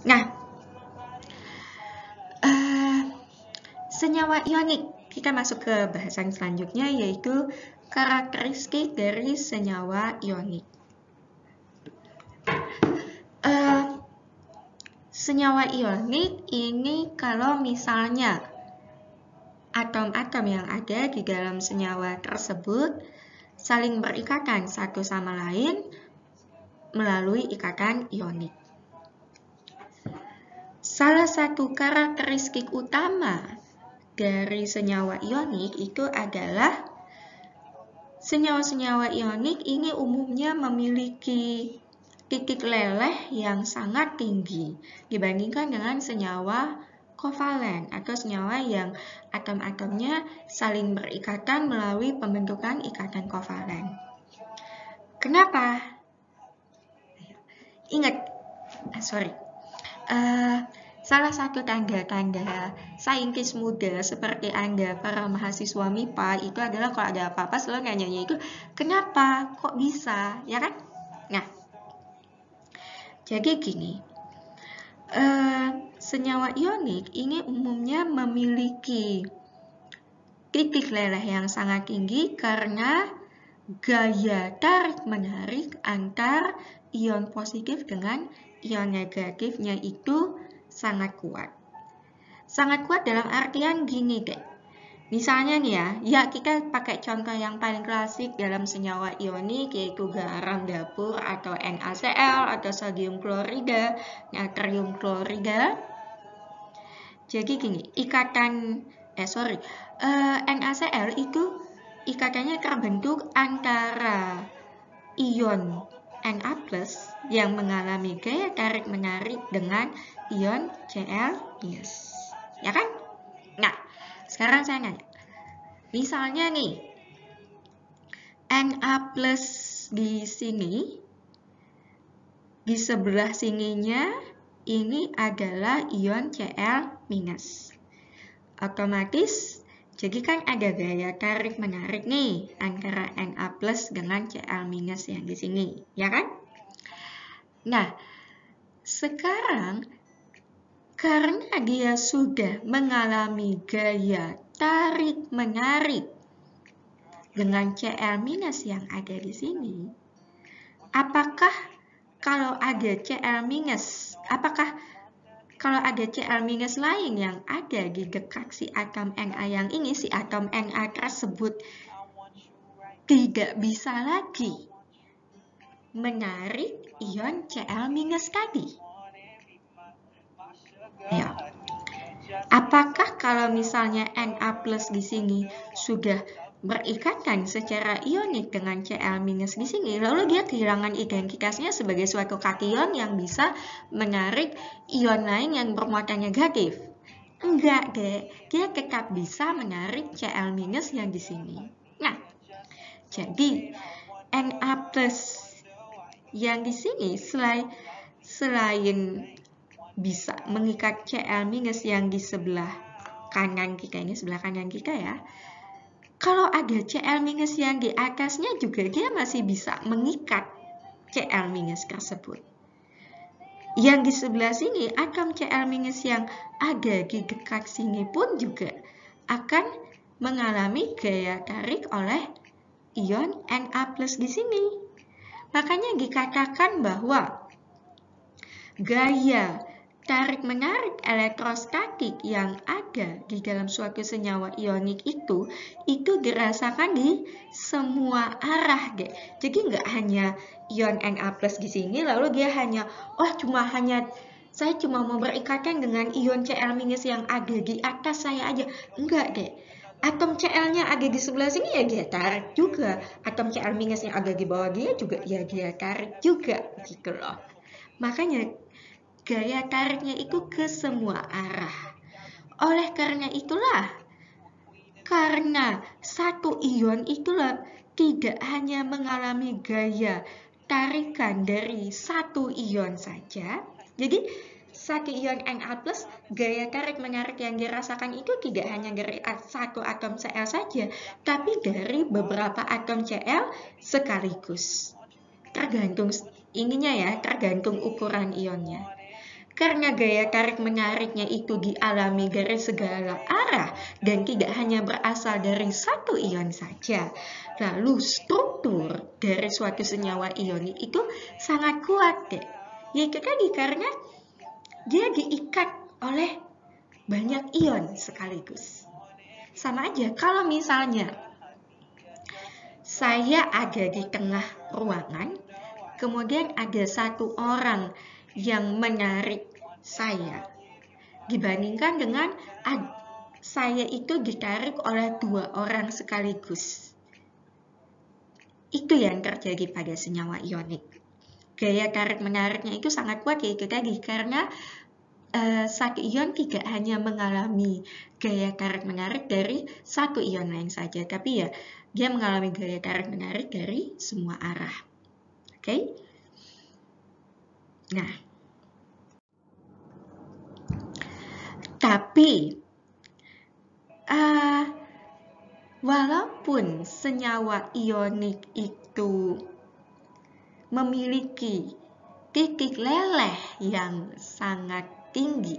Nah, senyawa ionik. Kita masuk ke bahasan selanjutnya, yaitu karakteristik dari senyawa ionik. Senyawa ionik ini kalau misalnya atom-atom yang ada di dalam senyawa tersebut saling berikatan satu sama lain melalui ikatan ionik. Salah satu karakteristik utama dari senyawa ionik itu adalah senyawa-senyawa ionik ini umumnya memiliki titik leleh yang sangat tinggi dibandingkan dengan senyawa kovalen atau senyawa yang atom-atomnya saling berikatan melalui pembentukan ikatan kovalen. Kenapa? Ingat, salah satu tanda-tanda saintis muda seperti Anda, para mahasiswa MIPA, itu adalah kalau ada apa-apa selalu nanyanya itu, kenapa, kok bisa, ya kan? Nah, jadi gini, senyawa ionik ini umumnya memiliki titik leleh yang sangat tinggi karena gaya tarik-menarik antar ion positif dengan ion negatifnya itu sangat kuat. Sangat kuat dalam artian gini deh. Misalnya nih ya kita pakai contoh yang paling klasik dalam senyawa ionik yaitu garam dapur atau NaCl atau sodium klorida, natrium klorida. Jadi gini, NaCl itu ikatannya terbentuk antara ion Na+ yang mengalami gaya tarik-menarik dengan ion Cl-. Ya kan? Nah, sekarang saya nanya. Misalnya nih, Na+ di sini, di sebelah sininya ini adalah ion Cl-. Otomatis, jadi kan ada gaya tarik-menarik nih antara Na+ dengan Cl- yang di sini, ya kan? Nah, sekarang karena dia sudah mengalami gaya tarik-menarik dengan Cl- yang ada di sini, apakah kalau ada Cl-, kalau ada Cl- lain yang ada di dekat si atom Na yang ini, si atom Na tersebut tidak bisa lagi menarik ion Cl- tadi. Ya. Apakah kalau misalnya Na+ di sini sudah berikatan secara ionik dengan Cl- di sini, lalu dia kehilangan identitasnya sebagai suatu kation yang bisa menarik ion lain yang bermuatan negatif? Enggak deh, dia tetap bisa menarik Cl- yang di sini. Nah, jadi Na+ yang di sini selain bisa mengikat Cl- yang di sebelah kanan kita, ini sebelah kanan kita ya. Kalau ada Cl- yang di atasnya juga dia masih bisa mengikat Cl- tersebut. Yang di sebelah sini, atom Cl- yang ada di dekat sini pun juga akan mengalami gaya tarik oleh ion Na+ di sini. Makanya dikatakan bahwa gaya tarik-menarik elektrostatik yang ada di dalam suatu senyawa ionik itu dirasakan di semua arah deh. Jadi nggak hanya ion Na+ di sini, lalu dia saya cuma mau berikatan dengan ion Cl- yang ada di atas saya aja. Enggak deh. Atom Cl-nya ada di sebelah sini ya dia tarik juga. Atom Cl- yang ada di bawah dia juga ya dia tarik juga gitu loh. Makanya gaya tariknya itu ke semua arah. Oleh karena itulah, karena satu ion itulah tidak hanya mengalami gaya tarikan dari satu ion saja. Jadi satu ion Na+, gaya tarik-menarik yang dirasakan itu tidak hanya dari satu atom Cl saja, tapi dari beberapa atom Cl sekaligus. Tergantung ininya ya, tergantung ukuran ionnya. Karena gaya tarik-menariknya itu dialami dari segala arah dan tidak hanya berasal dari satu ion saja. Lalu struktur dari suatu senyawa ionik itu sangat kuat deh. Yaitu tadi karena dia diikat oleh banyak ion sekaligus. Sama aja kalau misalnya saya ada di tengah ruangan, kemudian ada satu orang yang menarik saya, dibandingkan dengan saya itu ditarik oleh dua orang sekaligus. Itu yang terjadi pada senyawa ionik. Gaya tarik-menariknya itu sangat kuat, yaitu tadi karena satu ion tidak hanya mengalami gaya tarik-menarik dari satu ion lain saja, tapi ya dia mengalami gaya tarik-menarik dari semua arah. Oke? Nah, tapi walaupun senyawa ionik itu memiliki titik leleh yang sangat tinggi,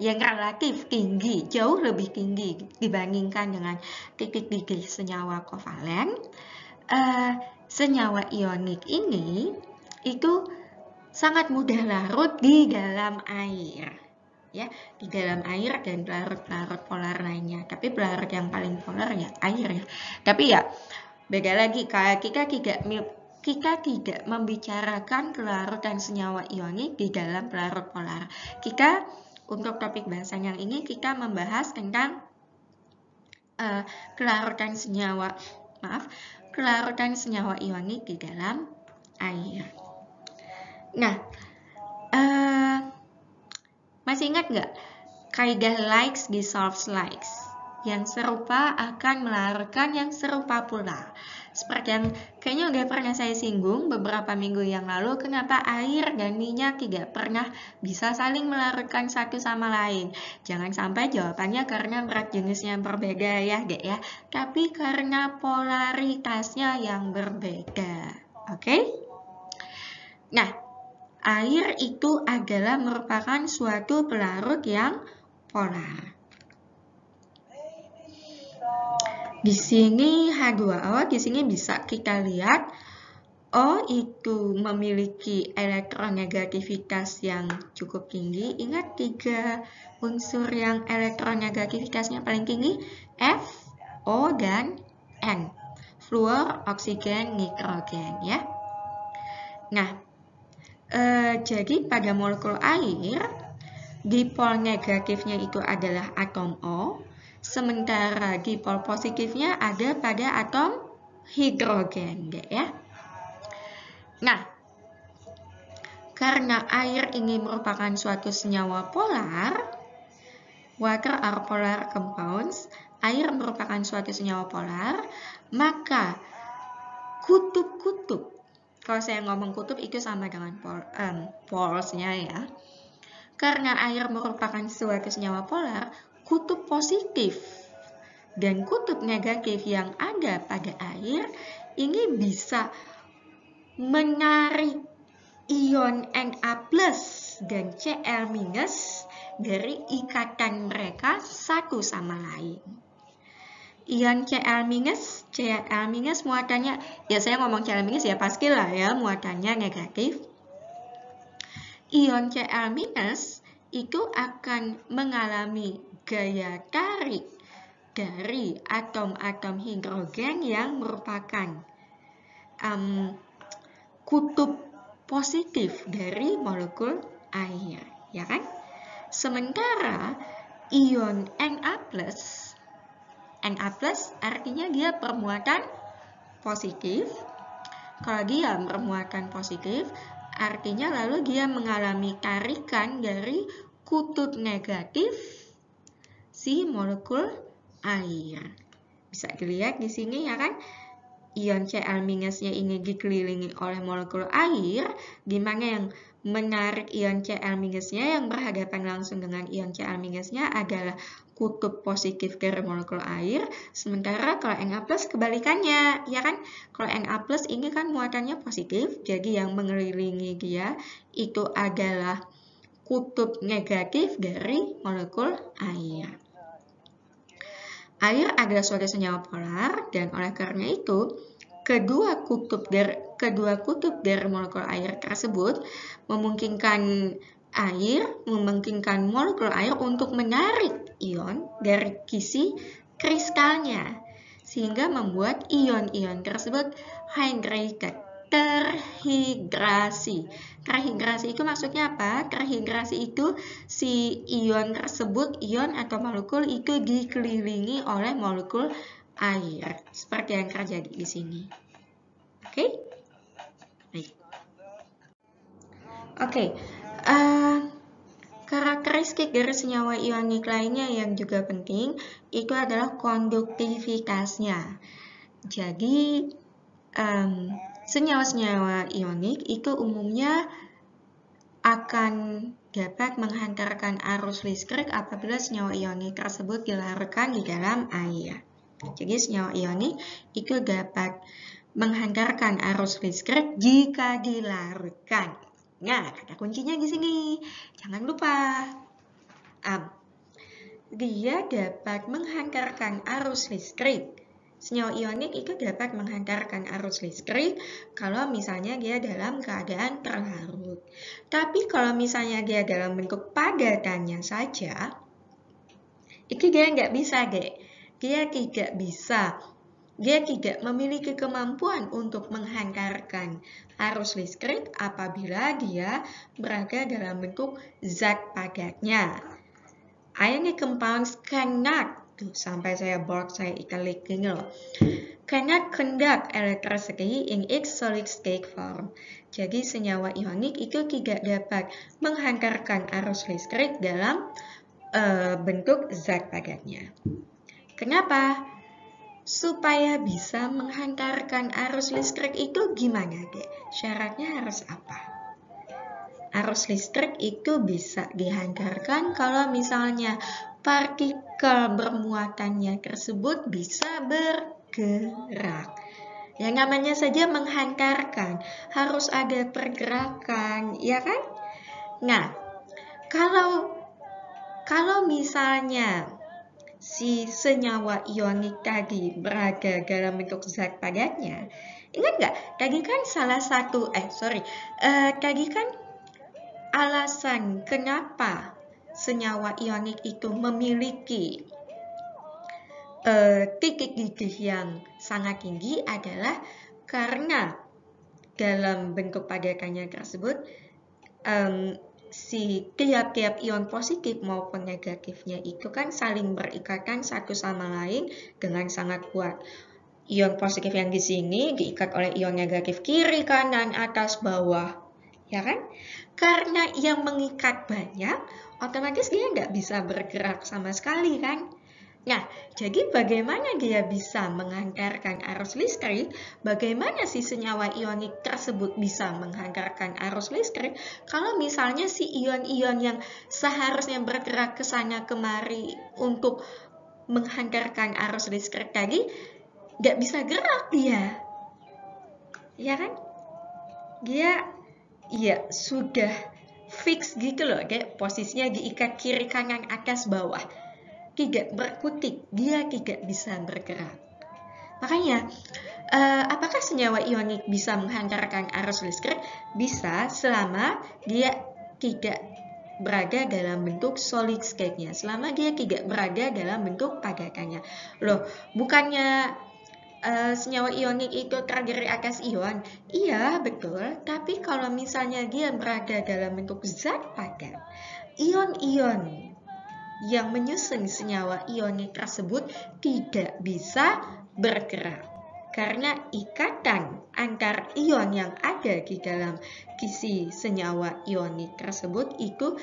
yang relatif tinggi, jauh lebih tinggi dibandingkan dengan titik-titik senyawa kovalen, senyawa ionik ini itu sangat mudah larut di dalam air, ya, di dalam air dan pelarut-pelarut polar lainnya. Tapi pelarut yang paling polar ya air ya. Tapi ya beda lagi kalau kita tidak membicarakan kelarutan senyawa ionik di dalam pelarut polar. Kita untuk topik bahasan yang ini kita membahas tentang kelarutan senyawa ionik di dalam air. Nah, masih ingat nggak kaidah likes dissolves likes? Yang serupa akan melarutkan yang serupa pula. Seperti yang kayaknya udah pernah saya singgung beberapa minggu yang lalu, kenapa air dan minyak tidak pernah bisa saling melarutkan satu sama lain. Jangan sampai jawabannya karena berat jenisnya berbeda ya, Dek ya. Tapi karena polaritasnya yang berbeda. Oke? Nah, air itu adalah merupakan suatu pelarut yang polar. Di sini H2O, di sini bisa kita lihat O itu memiliki elektronegativitas yang cukup tinggi. Ingat 3 unsur yang elektronegativitasnya paling tinggi, F, O, dan N. Fluor, oksigen, nitrogen ya. Nah, jadi pada molekul air, dipol negatifnya itu adalah atom O, sementara dipol positifnya ada pada atom hidrogen, ya. Nah, karena air ini merupakan suatu senyawa polar, water are polar compounds, air merupakan suatu senyawa polar, maka kutub-kutub, kalau saya ngomong kutub itu sama dengan polesnya ya. Karena air merupakan suatu senyawa polar, kutub positif dan kutub negatif yang ada pada air ini bisa menarik ion Na+ dan Cl- dari ikatan mereka satu sama lain. Ion Cl- muatannya, ya saya ngomong Cl- ya pastilah ya muatannya negatif. Ion Cl- itu akan mengalami gaya tarik dari atom-atom hidrogen yang merupakan kutub positif dari molekul air, ya kan? Sementara ion Na+, artinya dia bermuatan positif. Kalau dia bermuatan positif, artinya lalu dia mengalami tarikan dari kutub negatif si molekul air. Bisa dilihat di sini ya kan? Ion Cl-nya ini dikelilingi oleh molekul air, di mana yang menarik ion Cl-nya yang berhadapan langsung dengan ion Cl-nya adalah kutub positif dari molekul air, sementara kalau Na+ kebalikannya, ya kan? Kalau Na+ ini kan muatannya positif, jadi yang mengelilingi dia itu adalah kutub negatif dari molekul air. Air adalah suatu senyawa polar dan oleh karena itu kedua kutub dari molekul air tersebut memungkinkan molekul air untuk menarik ion dari kisi kristalnya sehingga membuat ion-ion tersebut hydrated, terhidrasi. Terhidrasi itu maksudnya apa? Terhidrasi itu si ion tersebut, ion atau molekul itu dikelilingi oleh molekul air, seperti yang terjadi di sini. Oke? Baik. Oke. Karakteristik dari senyawa ionik lainnya yang juga penting itu adalah konduktivitasnya. Jadi senyawa-senyawa ionik itu umumnya akan dapat menghantarkan arus listrik apabila senyawa ionik tersebut dilarutkan di dalam air. Jadi senyawa ionik itu dapat menghantarkan arus listrik jika dilarutkan. Nah, kata kuncinya di sini. Jangan lupa. Dia dapat menghantarkan arus listrik. Senyawa ionik itu dapat menghantarkan arus listrik kalau misalnya dia dalam keadaan terlarut. Tapi kalau misalnya dia dalam bentuk padatannya saja, itu dia nggak bisa, deh. Dia tidak memiliki kemampuan untuk menghantarkan arus listrik apabila dia berada dalam bentuk zat padatnya. Ionic compounds cannot, sampai saya bold, saya italic gini loh, cannot conduct electricity in its solid state form. Jadi senyawa ionik itu tidak dapat menghantarkan arus listrik dalam bentuk zat padatnya. Kenapa? Supaya bisa menghantarkan arus listrik itu gimana, deh? Syaratnya harus apa? Arus listrik itu bisa dihantarkan kalau misalnya partikel bermuatannya tersebut bisa bergerak. Yang namanya saja menghantarkan, harus ada pergerakan, ya kan? Nah, kalau misalnya si senyawa ionik tadi berada dalam bentuk zat padatnya, ingat nggak? Tadi kan tadi kan alasan kenapa senyawa ionik itu memiliki titik gigih yang sangat tinggi adalah karena dalam bentuk padatannya tersebut si tiap-tiap ion positif maupun negatifnya itu kan saling berikatan satu sama lain dengan sangat kuat. Ion positif yang di sini diikat oleh ion negatif kiri, kanan, atas, bawah. Ya kan? Karena yang mengikat banyak, otomatis dia nggak bisa bergerak sama sekali kan? Nah, jadi bagaimana dia bisa menghantarkan arus listrik? Bagaimana si senyawa ionik tersebut bisa menghantarkan arus listrik? Kalau misalnya si ion-ion yang seharusnya bergerak ke sana kemari untuk menghantarkan arus listrik tadi, nggak bisa gerak dia. Ya kan? Dia sudah fix gitu loh, kayak posisinya diikat kiri, kanan, atas, bawah. Tidak berkutik, dia tidak bisa bergerak. Makanya, apakah senyawa ionik bisa menghantarkan arus listrik? Bisa, selama dia tidak berada dalam bentuk solid state-nya, selama dia tidak berada dalam bentuk padatannya. Loh, bukannya senyawa ionik itu terdiri atas ion? Iya, betul. Tapi kalau misalnya dia berada dalam bentuk zat padat, ion-ion yang menyusun senyawa ionik tersebut tidak bisa bergerak. Karena ikatan antar ion yang ada di dalam kisi senyawa ionik tersebut itu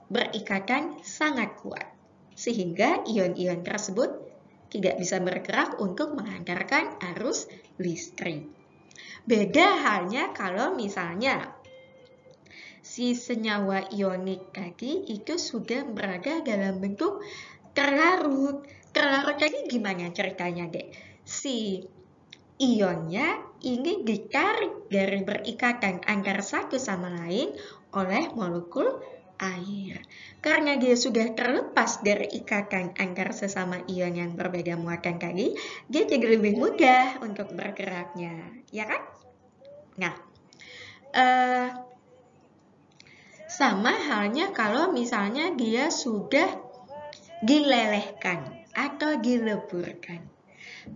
berikatan sangat kuat. Sehingga ion-ion tersebut tidak bisa bergerak untuk menghantarkan arus listrik. Beda halnya kalau misalnya si senyawa ionik tadi itu sudah berada dalam bentuk terlarut. Terlarut tadi gimana ceritanya, dek? Si ionnya ini ditarik dari berikatan antara satu sama lain oleh molekul air. Karena dia sudah terlepas dari ikatan antar sesama ion yang berbeda muatan tadi, dia jadi lebih mudah untuk bergeraknya, ya kan? Nah, sama halnya kalau misalnya dia sudah dilelehkan atau dileburkan.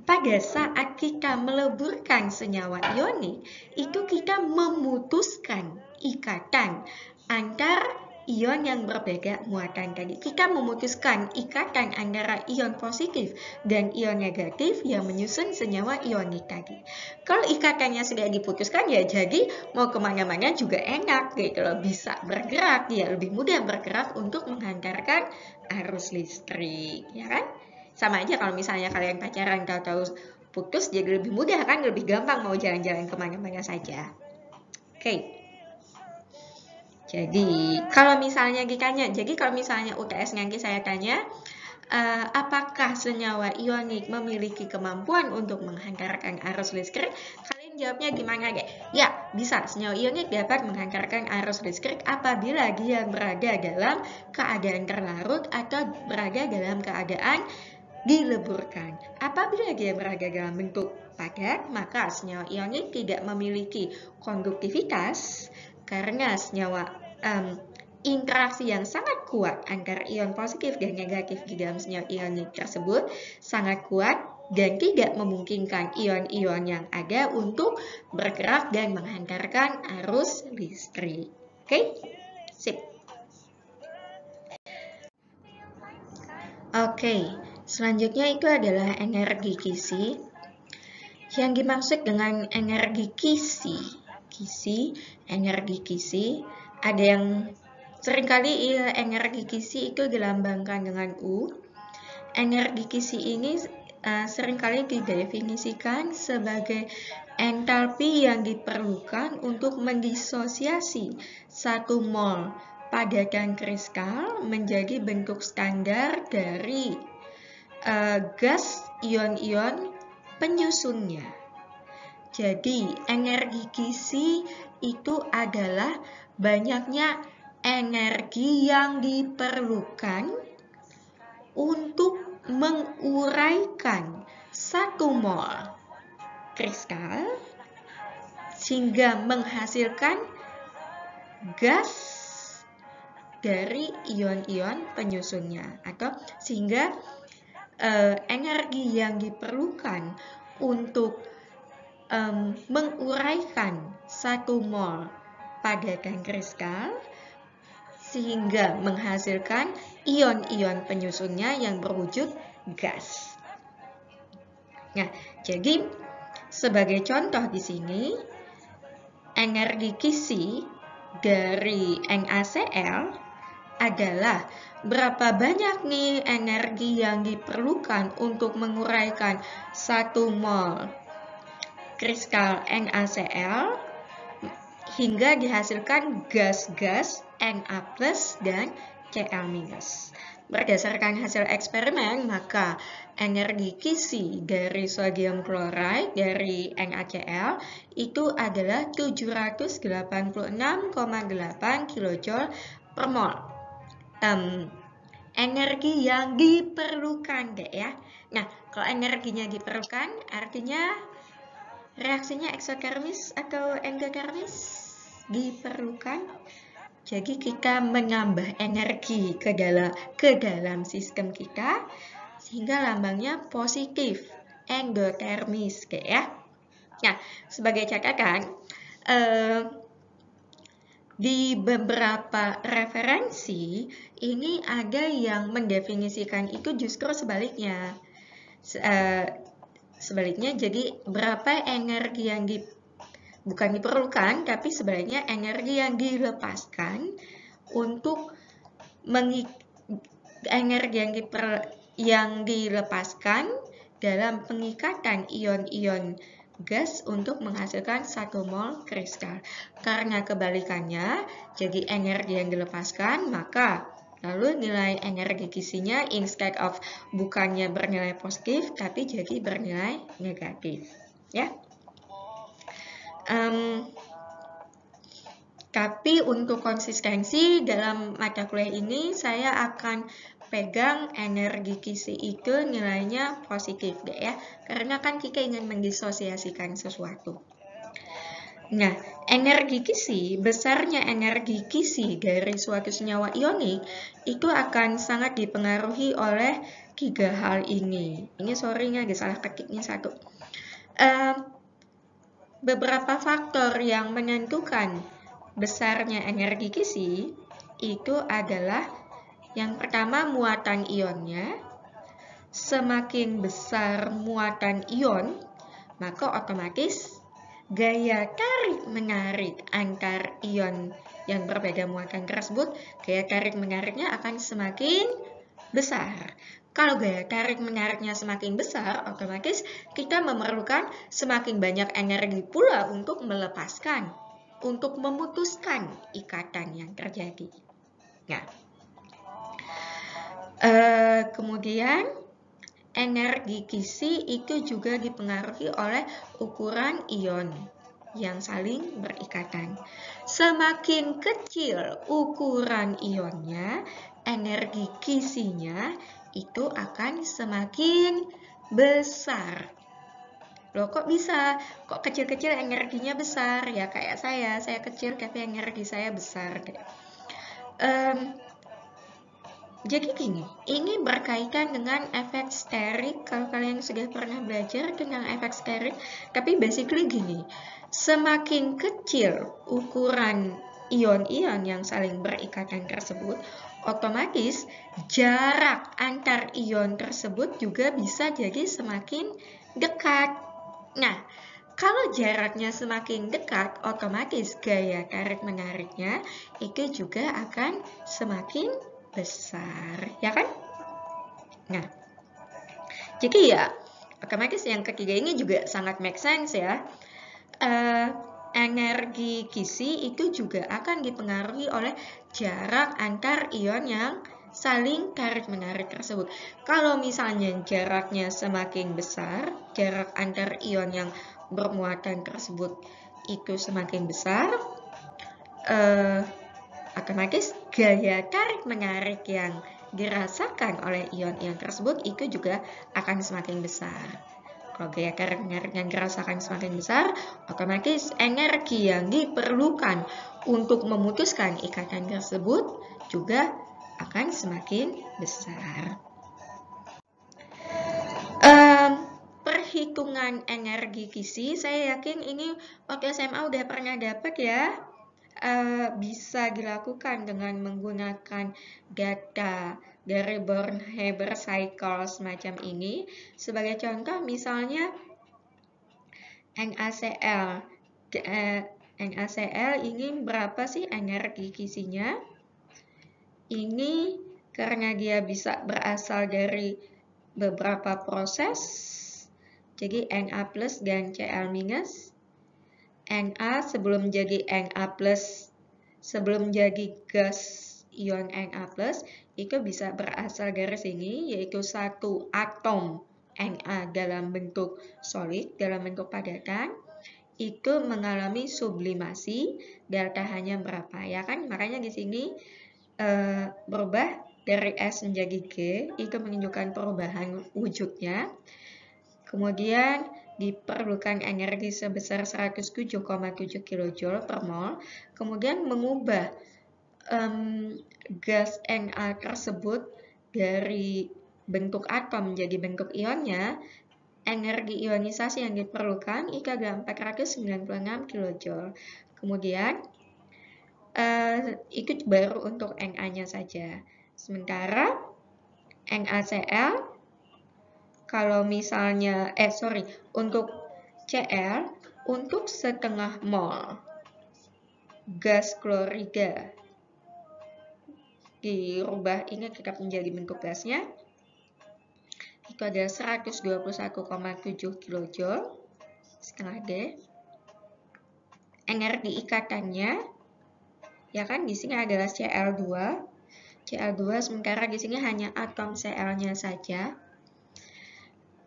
Pada saat kita meleburkan senyawa ionik, itu kita memutuskan ikatan antar ion yang berbeda muatan tadi. Kita memutuskan ikatan antara ion positif dan ion negatif yang menyusun senyawa ionik tadi. Kalau ikatannya sudah diputuskan, ya jadi mau kemana-mana juga enak gitu loh, bisa bergerak, ya lebih mudah bergerak untuk menghantarkan arus listrik, ya kan? Sama aja kalau misalnya kalian pacaran tahu-tahu putus, jadi lebih mudah kan, lebih gampang mau jalan-jalan kemana-mana saja. Oke. Jadi kalau misalnya UTS nanti saya tanya, apakah senyawa ionik memiliki kemampuan untuk menghantarkan arus listrik? Kalian jawabnya gimana deh? Ya, bisa. Senyawa ionik dapat menghantarkan arus listrik apabila dia berada dalam keadaan terlarut atau berada dalam keadaan dileburkan. Apabila dia berada dalam bentuk padat, maka senyawa ionik tidak memiliki konduktivitas karena senyawa interaksi yang sangat kuat antara ion positif dan negatif di dalam senyawa ionik tersebut sangat kuat dan tidak memungkinkan ion-ion yang ada untuk bergerak dan menghantarkan arus listrik. Oke? Sip. Oke, selanjutnya itu adalah energi kisi. Yang dimaksud dengan energi kisi, energi kisi, ada yang seringkali energi kisi itu dilambangkan dengan U. Energi kisi ini seringkali didefinisikan sebagai entalpi yang diperlukan untuk mendisosiasi 1 mol padatan kristal menjadi bentuk standar dari gas ion-ion penyusunnya. Jadi energi kisi itu adalah banyaknya energi yang diperlukan untuk menguraikan 1 mol kristal sehingga menghasilkan gas dari ion-ion penyusunnya, atau sehingga energi yang diperlukan untuk menguraikan 1 mol padatan kristal sehingga menghasilkan ion-ion penyusunnya yang berwujud gas. Nah, jadi sebagai contoh di sini, energi kisi dari NaCl adalah berapa banyak nih energi yang diperlukan untuk menguraikan 1 mol kristal NaCl hingga dihasilkan gas-gas Na+ dan Cl-. Berdasarkan hasil eksperimen, maka energi kisi dari sodium chloride dari NaCl itu adalah 786,8 kJ per mol. Energi yang diperlukan deh ya. Nah, kalau energinya diperlukan artinya reaksinya eksotermis atau endotermis diperlukan. Jadi kita menambah energi ke dalam sistem kita sehingga lambangnya positif, endotermis kayak ya. Nah, sebagai catatan, di beberapa referensi ini ada yang mendefinisikan itu justru sebaliknya. Sebaliknya, jadi berapa energi yang bukan diperlukan, tapi sebaliknya energi yang dilepaskan untuk energi yang dilepaskan dalam pengikatan ion-ion gas untuk menghasilkan 1 mol kristal. Karena kebalikannya, jadi energi yang dilepaskan, maka lalu nilai energi kisinya instead of bukannya bernilai positif, tapi jadi bernilai negatif. Ya. Tapi untuk konsistensi dalam mata kuliah ini saya akan pegang energi kisi itu nilainya positif deh ya. Karena kan kita ingin mendisosiasikan sesuatu. Nah, besarnya energi kisi dari suatu senyawa ionik itu akan sangat dipengaruhi oleh 3 hal ini. Ini sorry-nya salah ketiknya satu. Beberapa faktor yang menentukan besarnya energi kisi itu adalah yang pertama muatan ionnya. Semakin besar muatan ion, maka otomatis gaya tarik-menarik antar ion yang berbeda muatan tersebut, gaya tarik-menariknya akan semakin besar. Kalau gaya tarik-menariknya semakin besar, otomatis kita memerlukan semakin banyak energi pula untuk melepaskan, untuk memutuskan ikatan yang terjadi. Nah, kemudian energi kisi itu juga dipengaruhi oleh ukuran ion yang saling berikatan. Semakin kecil ukuran ionnya, energi kisinya itu akan semakin besar. Loh kok bisa? Kok kecil-kecil energinya besar? Ya kayak saya kecil tapi energi saya besar. Jadi gini, ini berkaitan dengan efek steric. Kalau kalian sudah pernah belajar tentang efek steric, tapi basically gini, semakin kecil ukuran ion-ion yang saling berikatan tersebut, otomatis jarak antar ion tersebut juga bisa jadi semakin dekat. Nah, kalau jaraknya semakin dekat, otomatis gaya tarik-menariknya itu juga akan semakin besar, ya kan? Nah, jadi ya, otomatis yang ketiga ini juga sangat make sense ya. Energi kisi itu juga akan dipengaruhi oleh jarak antar ion yang saling tarik-menarik tersebut. Kalau misalnya jaraknya semakin besar, jarak antar ion yang bermuatan tersebut itu semakin besar, otomatis gaya tarik-menarik yang dirasakan oleh ion-ion tersebut itu juga akan semakin besar. Kalau gaya tarik-menarik yang dirasakan semakin besar, otomatis energi yang diperlukan untuk memutuskan ikatan tersebut juga akan semakin besar. Perhitungan energi kisi, saya yakin ini waktu SMA udah pernah dapat ya. Bisa dilakukan dengan menggunakan data dari Born-Haber cycle semacam ini. Sebagai contoh misalnya NaCl. NaCl ini berapa sih energi kisinya? Ini karena dia bisa berasal dari beberapa proses. Jadi Na plus dan Cl minus. Na sebelum jadi Na plus, sebelum jadi gas ion Na plus, itu bisa berasal dari sini, yaitu satu atom Na dalam bentuk solid, dalam bentuk padatan, itu mengalami sublimasi, delta H-nya berapa, ya kan? Makanya di sini berubah dari S menjadi G, itu menunjukkan perubahan wujudnya. Kemudian diperlukan energi sebesar 107,7 kJ per mol. Kemudian mengubah gas Na tersebut dari bentuk atom menjadi bentuk ionnya, energi ionisasi yang diperlukan itu adalah 496 kJ. Kemudian itu baru untuk Na-nya saja. Sementara NaCl kalau misalnya, untuk Cl, untuk setengah mol gas klorida dirubah ini tetap menjadi bentuk gasnya, itu adalah 121,7 kJ setengah D. Energi ikatannya, ya kan, di sini adalah Cl2. Cl2 sementara di sini hanya atom Cl-nya saja.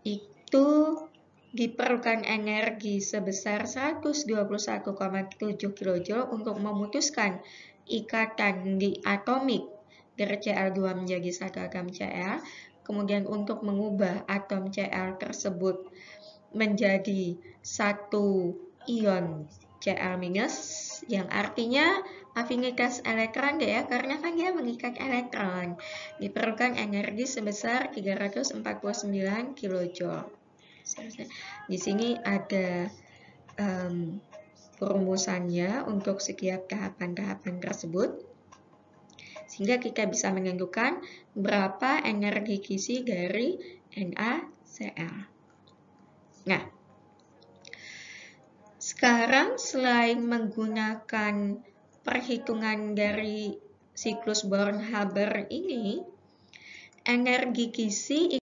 Itu diperlukan energi sebesar 121,7 kJ untuk memutuskan ikatan diatomik dari Cl2 menjadi 1 atom Cl, kemudian untuk mengubah atom Cl tersebut menjadi satu ion Cl-, yang artinya afinitas elektron deh ya, karena kan dia mengikat elektron. Diperlukan energi sebesar 349 kJ. Di sini ada perumusannya untuk setiap tahapan-tahapan tersebut, sehingga kita bisa menentukan berapa energi kisi dari NaCl. Nah, sekarang selain menggunakan perhitungan dari siklus Born-Haber ini, energi kisi